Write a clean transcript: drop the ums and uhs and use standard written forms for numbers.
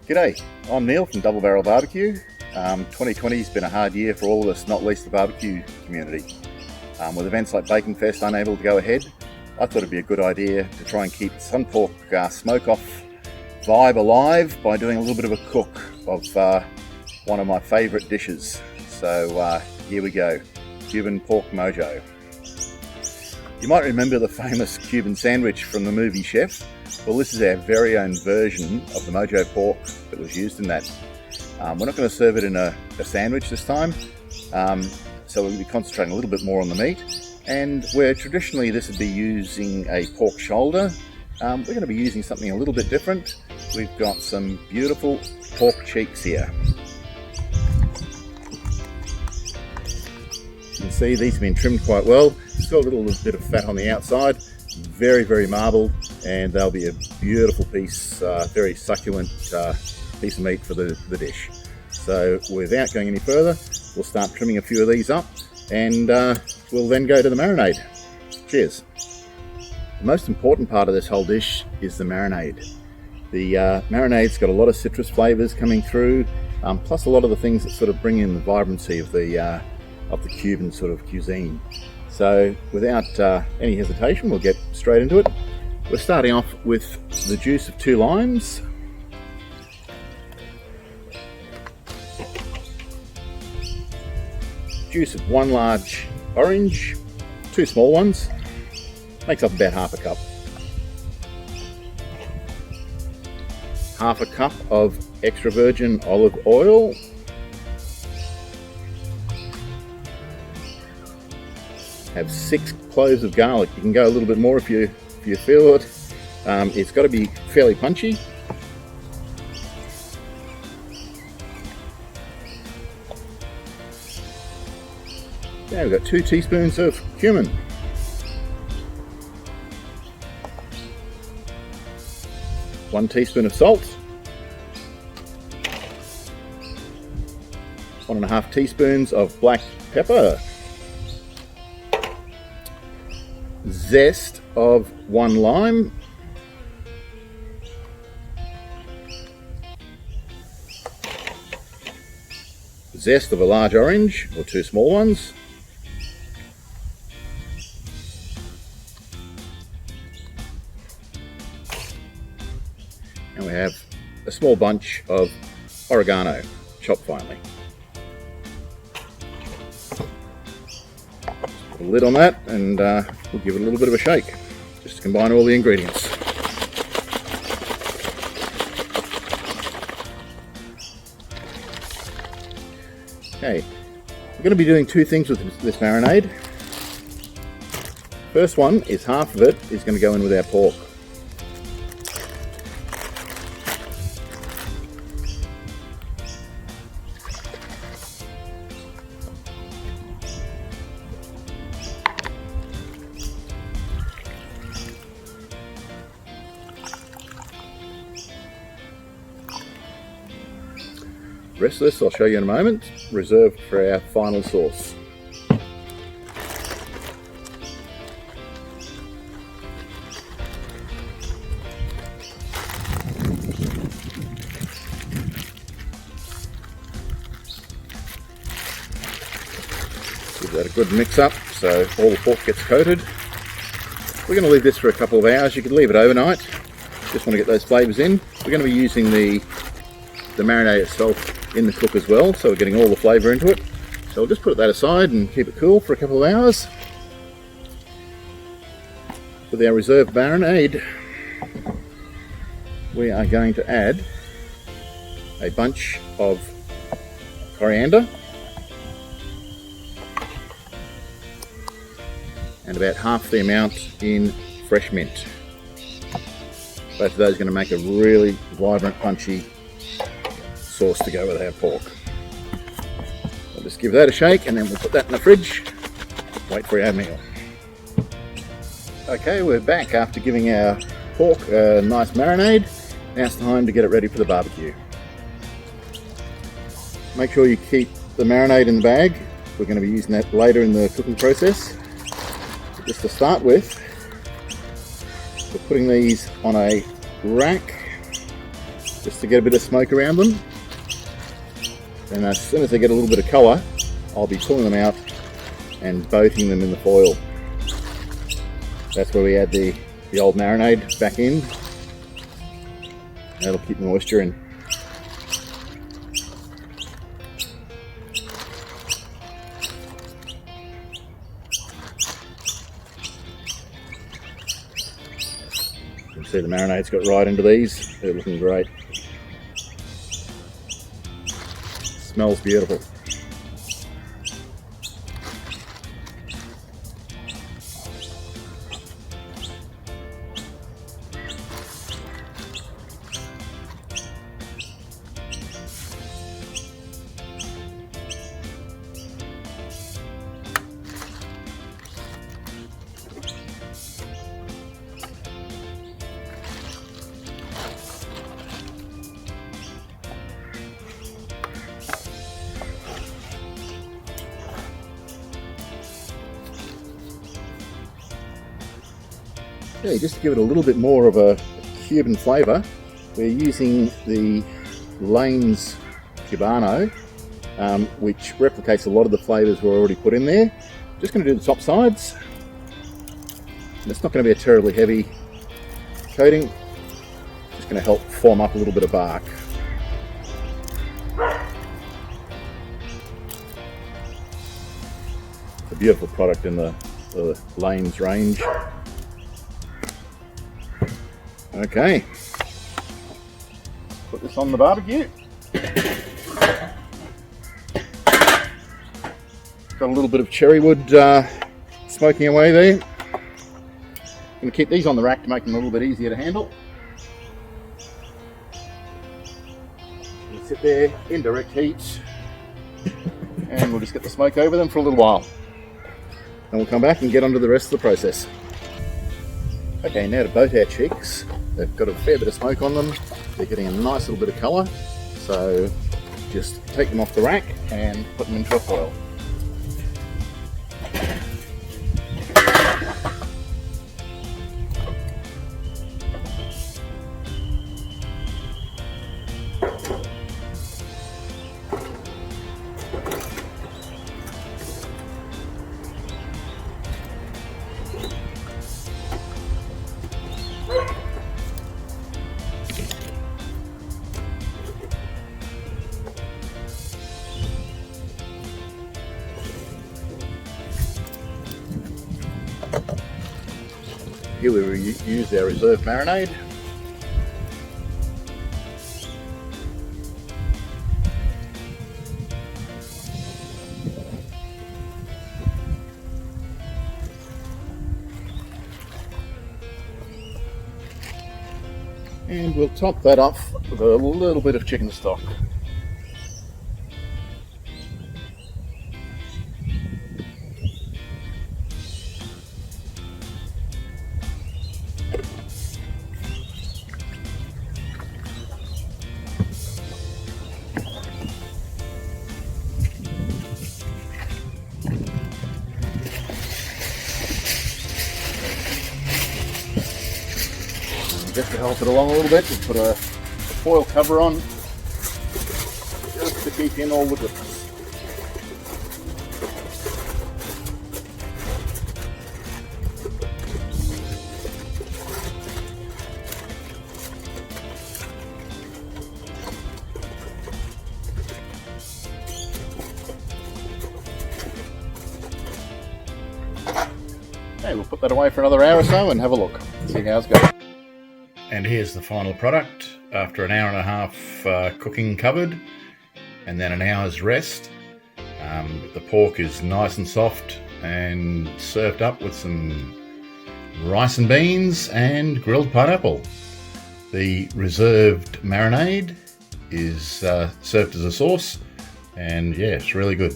G'day, I'm Neil from Double Barrell BBQ. 2020 has been a hard year for all of us, not least the barbecue community. With events like BaconFest unable to go ahead, I thought it'd be a good idea to try and keep SunPork Smoke Off vibe alive by doing a little bit of a cook of one of my favourite dishes. So here we go, Cuban pork mojo. You might remember the famous Cuban sandwich from the movie Chef. Well, this is our very own version of the mojo pork that was used in that. We're not going to serve it in a sandwich this time, so we'll be concentrating a little bit more on the meat. And where traditionally this would be using a pork shoulder, we're going to be using something a little bit different. We've got some beautiful pork cheeks here. You can see these have been trimmed quite well. Still a little bit of fat on the outside. Very, very marbled, and they'll be a beautiful piece, very succulent piece of meat for the dish. So without going any further, we'll start trimming a few of these up, and we'll then go to the marinade. Cheers. The most important part of this whole dish is the marinade. The marinade's got a lot of citrus flavours coming through, plus a lot of the things that sort of bring in the vibrancy of the Cuban sort of cuisine. So without any hesitation, we'll get straight into it. We're starting off with the juice of 2 limes, juice of 1 large orange, 2 small ones, makes up about half a cup. Half a cup of extra virgin olive oil, have 6 cloves of garlic. You can go a little bit more if you feel it. It's got to be fairly punchy. Now we've got 2 teaspoons of cumin, 1 teaspoon of salt, 1.5 teaspoons of black pepper, zest of 1 lime, zest of a large orange or 2 small ones, and we have a small bunch of oregano chopped finely. Put a lid on that, and we'll give it a little bit of a shake just to combine all the ingredients. Okay, we're going to be doing 2 things with this marinade. First one is half of it is going to go in with our pork. The rest of this I'll show you in a moment, reserved for our final sauce. Give that a good mix up so all the pork gets coated. We're going to leave this for a couple of hours. You could leave it overnight. Just want to get those flavours in. We're going to be using the marinade itself in the cook as well, so we're getting all the flavour into it. So we'll just put that aside and keep it cool for a couple of hours. With our reserved marinade, we are going to add a bunch of coriander and about half the amount in fresh mint. Both of those are going to make a really vibrant, punchy sauce to go with our pork. We'll just give that a shake, and then we'll put that in the fridge. Wait for our meal. Okay, we're back after giving our pork a nice marinade. Now it's time to get it ready for the barbecue. Make sure you keep the marinade in the bag. We're going to be using that later in the cooking process. But just to start with, we're putting these on a rack just to get a bit of smoke around them. And as soon as they get a little bit of colour, I'll be pulling them out and boating them in the foil. That's where we add the old marinade back in. That'll keep moisture in. You can see the marinade's got right into these. They're looking great. Smells beautiful. Okay, just to give it a little bit more of a Cuban flavour, we're using the Lane's Cubano, which replicates a lot of the flavours we've already put in there. Just going to do the top sides. And it's not going to be a terribly heavy coating, just going to help form up a little bit of bark. It's a beautiful product in the Lane's range. Okay, put this on the barbecue. Got a little bit of cherry wood smoking away there. Going to keep these on the rack to make them a little bit easier to handle. They'll sit there in direct heat, and we'll just get the smoke over them for a little while. And we'll come back and get onto the rest of the process. Okay, now to boat our chicks. They've got a fair bit of smoke on them. They're getting a nice little bit of colour. So just take them off the rack and put them into a foil. Here we use our reserve marinade. And we'll top that off with a little bit of chicken stock. Just to help it along a little bit, we'll put a foil cover on just to keep in all the goodness. Okay, we'll put that away for another hour or so and have a look, see how it's going. And here's the final product after an hour and a half cooking covered and then an hour's rest. The pork is nice and soft and served up with some rice and beans and grilled pineapple. The reserved marinade is served as a sauce, and yeah, it's really good.